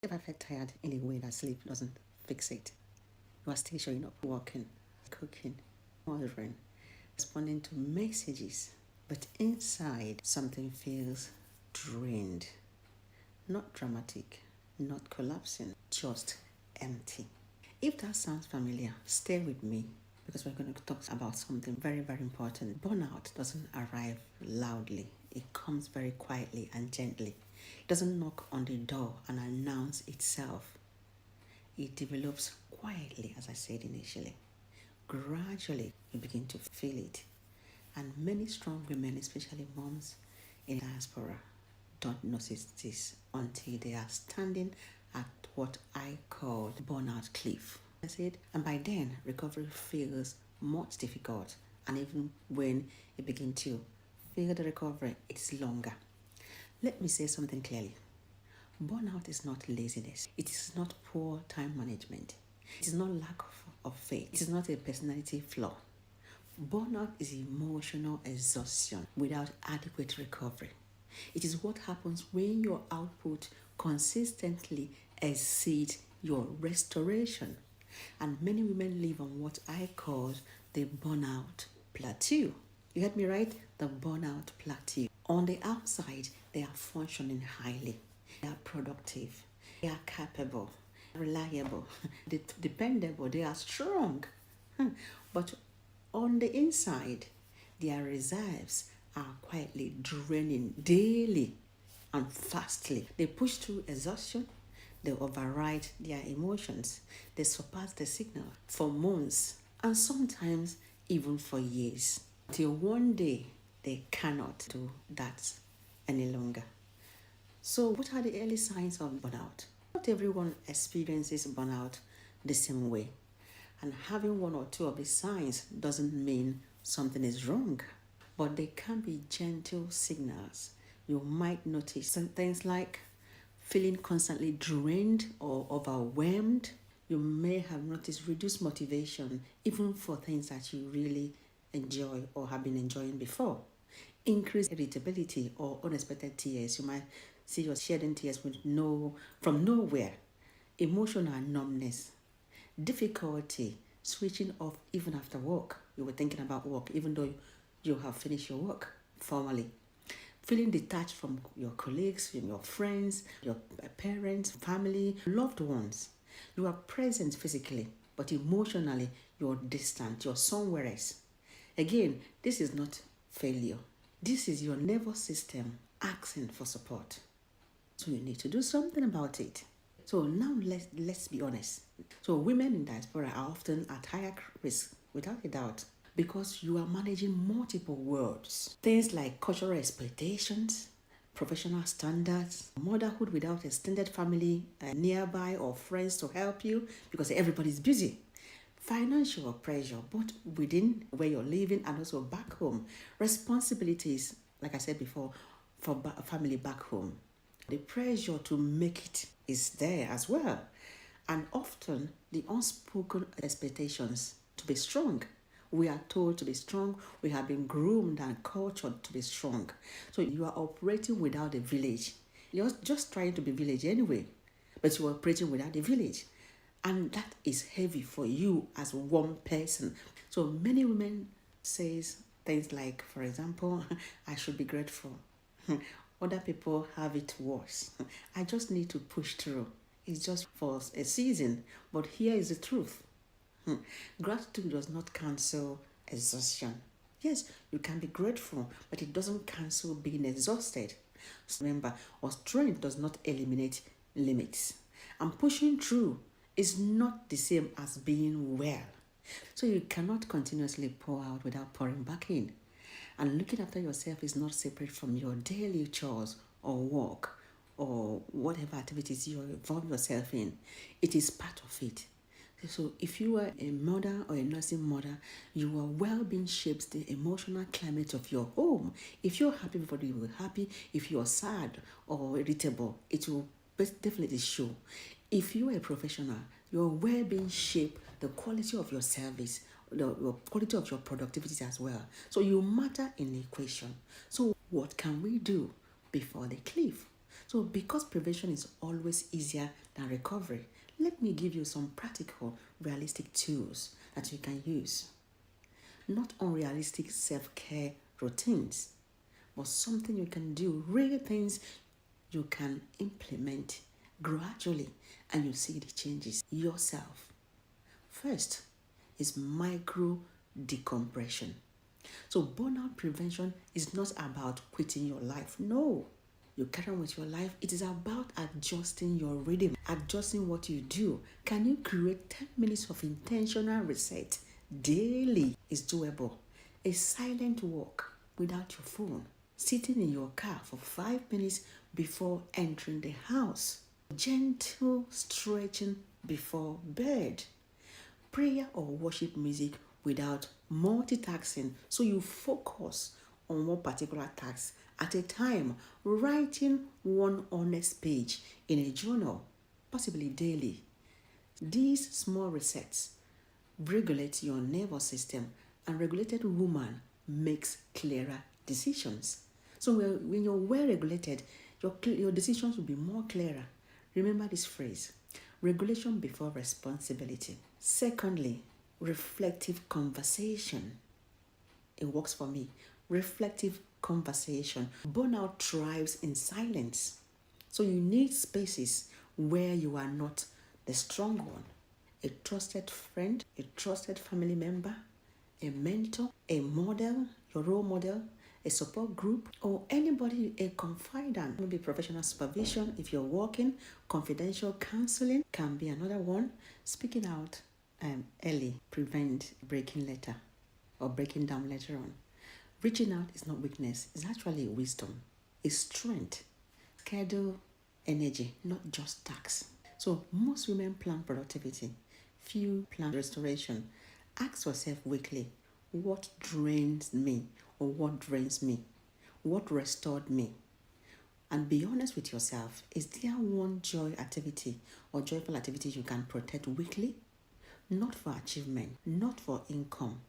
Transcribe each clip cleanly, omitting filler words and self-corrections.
If I feel tired in a way that sleep doesn't fix it, you are still showing up, working, cooking, ordering, responding to messages, but inside something feels drained. Not dramatic, not collapsing, just empty. If that sounds familiar, stay with me because we're going to talk about something very, very important. Burnout doesn't arrive loudly, it comes very quietly and gently. It doesn't knock on the door and announce itself. It develops quietly, as I said initially. Gradually, you begin to feel it. And many strong women, especially moms in diaspora, don't notice this until they are standing at what I call the burnout cliff. I said, and by then, recovery feels much difficult. And even when you begin to feel the recovery, it's longer. Let me say something clearly. Burnout is not laziness. It is not poor time management. It is not lack of faith. It is not a personality flaw. Burnout is emotional exhaustion without adequate recovery. It is what happens when your output consistently exceeds your restoration. And many women live on what I call the burnout plateau. You heard me right? The burnout plateau. On the outside, they are functioning highly. They are productive. They are capable, reliable, dependable. They are strong. But on the inside, their reserves are quietly draining daily and fastly. They push through exhaustion, they override their emotions, they surpass the signal for months and sometimes even for years. Till one day they cannot do that any longer. So, what are the early signs of burnout? Not everyone experiences burnout the same way. And having one or two of the signs doesn't mean something is wrong, but they can be gentle signals. You might notice some things like feeling constantly drained or overwhelmed. You may have noticed reduced motivation, even for things that you really enjoy or have been enjoying before. Increased irritability or unexpected tears. You might see you're shedding tears from nowhere. Emotional numbness, difficulty switching off even after work. You were thinking about work even though you have finished your work formally. Feeling detached from your colleagues, from your friends, your parents, family, loved ones. You are present physically, but emotionally you're distant, you're somewhere else. Again, this is not failure. This is your nervous system asking for support. So you need to do something about it. So now let's be honest. So women in diaspora are often at higher risk, without a doubt, because you are managing multiple worlds. Things like cultural expectations, professional standards, motherhood without extended family nearby or friends to help you because everybody's busy. Financial pressure, both within where you're living and also back home. Responsibilities, like I said before, for family back home. The pressure to make it is there as well. And often the unspoken expectations to be strong. We are told to be strong. We have been groomed and cultured to be strong. So you are operating without a village. You're just trying to be village anyway, but you're operating without the village. And that is heavy for you as one person. So many women says things like, for example, I should be grateful. Other people have it worse. I just need to push through. It's just for a season. But here is the truth. Gratitude does not cancel exhaustion. Yes, you can be grateful, but it doesn't cancel being exhausted. Remember, our strength does not eliminate limits. And pushing through is not the same as being well. So you cannot continuously pour out without pouring back in. And looking after yourself is not separate from your daily chores or work or whatever activities you involve yourself in. It is part of it. So if you are a mother or a nursing mother, your well-being shapes the emotional climate of your home. If you're happy, everybody will be happy. If you're sad or irritable, it will definitely show. If you are a professional, your well-being shape the quality of your service, the quality of your productivity as well. So you matter in the equation. So what can we do before the cliff? So because prevention is always easier than recovery, let me give you some practical, realistic tools that you can use. Not unrealistic self-care routines, but something you can do, real things you can implement gradually, and you see the changes yourself. First is micro decompression. So burnout prevention is not about quitting your life. No, you carry on with your life. It is about adjusting your rhythm, adjusting what you do. Can you create 10 minutes of intentional reset daily? Is doable. A silent walk without your phone. Sitting in your car for 5 minutes before entering the house. Gentle stretching before bed. Prayer or worship music without multitasking, so you focus on one particular task at a time. Writing one honest page in a journal, possibly daily. These small resets regulate your nervous system, and regulated woman makes clearer decisions. So when you're well regulated, your decisions will be more clearer. Remember this phrase: regulation before responsibility. Secondly, reflective conversation. It works for me. Reflective conversation. Burnout thrives in silence. So you need spaces where you are not the strong one. A trusted friend, a trusted family member, a mentor, a model, your role model, a support group, or anybody, a confidant. Maybe professional supervision if you're working. Confidential counseling can be another one. Speaking out early prevent breaking later or breaking down later on. Reaching out is not weakness, it's actually wisdom, it's strength. Schedule energy, not just tasks. So most women plan productivity, few plan restoration. Ask yourself weekly, what drains me or what drains me? What restored me? And be honest with yourself. Is there one joy activity or joyful activity you can protect weekly? Not for achievement, not for income,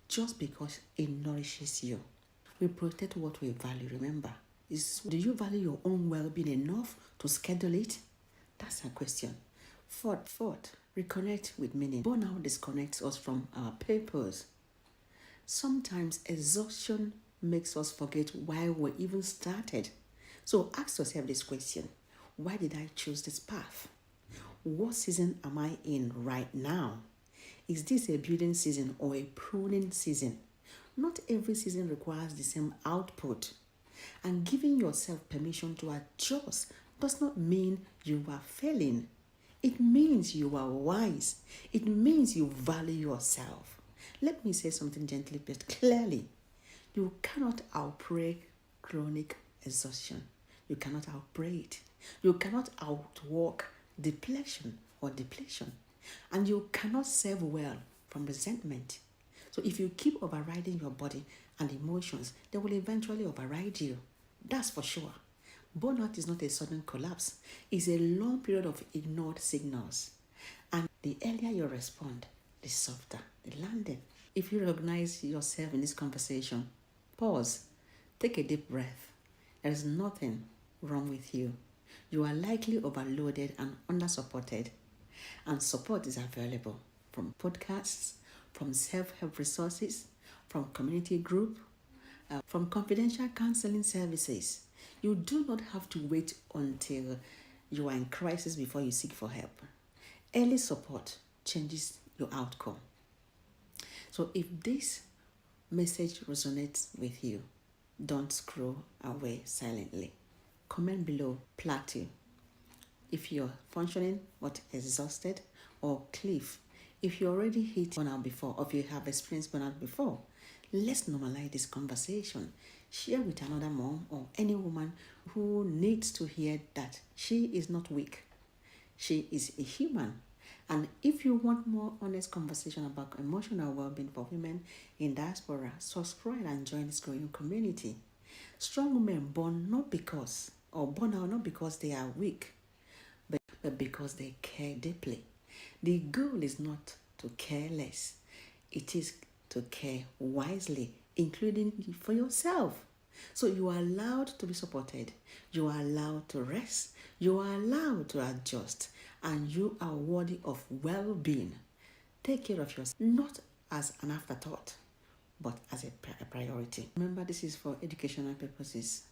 just because it nourishes you. We protect what we value, remember. Do you value your own well-being enough to schedule it? That's a question. Fourth, reconnect with meaning. Burnout disconnects us from our purpose. Sometimes exhaustion makes us forget why we even started. So ask yourself this question: why did I choose this path? What season am I in right now? Is this a building season or a pruning season? Not every season requires the same output. And giving yourself permission to adjust does not mean you are failing. It means you are wise. It means you value yourself. Let me say something gently but clearly. You cannot outbreak chronic exhaustion. You cannot outbreak it. You cannot outwork depletion or depletion. And you cannot serve well from resentment. So if you keep overriding your body and emotions, they will eventually override you. That's for sure. Burnout is not a sudden collapse. It's a long period of ignored signals. And the earlier you respond, the softer the landing. If you recognize yourself in this conversation, pause, take a deep breath. There is nothing wrong with you. You are likely overloaded and undersupported, and support is available from podcasts, from self-help resources, from community group, from confidential counseling services. You do not have to wait until you are in crisis before you seek for help. Early support changes your outcome. So if this message resonates with you, don't scroll away silently. Comment below plateau if you're functioning but exhausted, or cliff if you already hit burnout before, or if you have experienced burnout before. Let's normalize this conversation. Share with another mom or any woman who needs to hear that she is not weak. She is a human. And if you want more honest conversation about emotional well-being for women in diaspora, subscribe and join this growing community. Strong women born out not because they are weak, but because they care deeply. The goal is not to care less. It is to care wisely, including for yourself. So you are allowed to be supported. You are allowed to rest. You are allowed to adjust. And you are worthy of well-being. Take care of yourself, not as an afterthought, but as a priority. Remember, this is for educational purposes.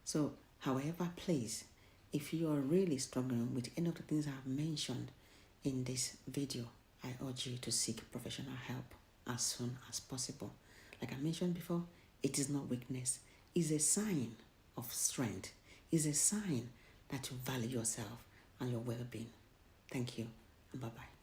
So, however, please, if you are really struggling with any of the things I have mentioned in this video, I urge you to seek professional help as soon as possible. Like I mentioned before, it is not weakness. It's a sign of strength. It's a sign that you value yourself and your well-being. Thank you, and bye-bye.